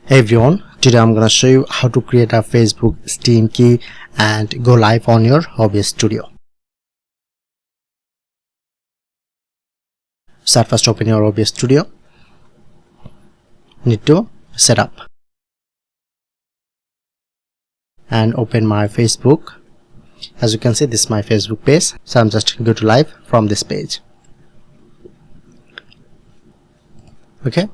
Hey everyone, today I'm gonna show you how to create a Facebook Steam key and go live on your OBS Studio. So first open your OBS Studio. Need to set up and open my Facebook. As you can see, this is my Facebook page. So I'm just go to live from this page. Okay.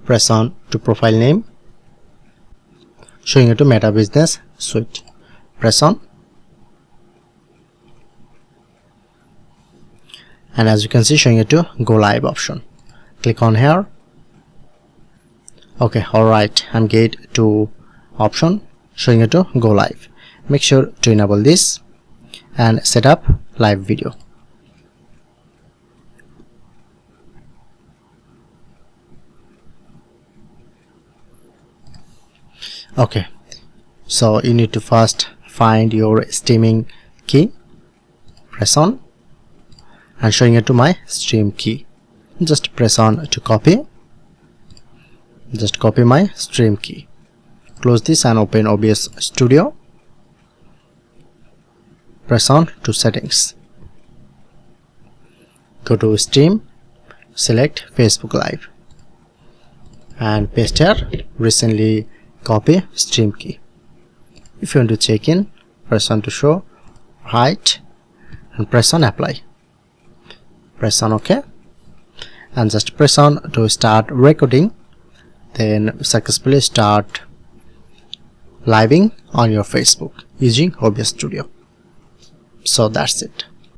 Press on to profile name, showing you to Meta Business Suite. Press on, and as you can see, showing you to go live option. Click on here. Okay, alright, I'm get to option showing you to go live. Make sure to enable this and set up live video. Okay, so you need to first find your streaming key. Press on and showing it to my stream key. Just press on to copy. Just copy my stream key. Close this and open OBS Studio. Press on to settings. Go to stream, select Facebook Live and paste here recently copy stream key. If you want to check in, press on to show right and press on apply. Press on OK and just press on to start recording, then successfully start living on your Facebook using OBS Studio. So that's it.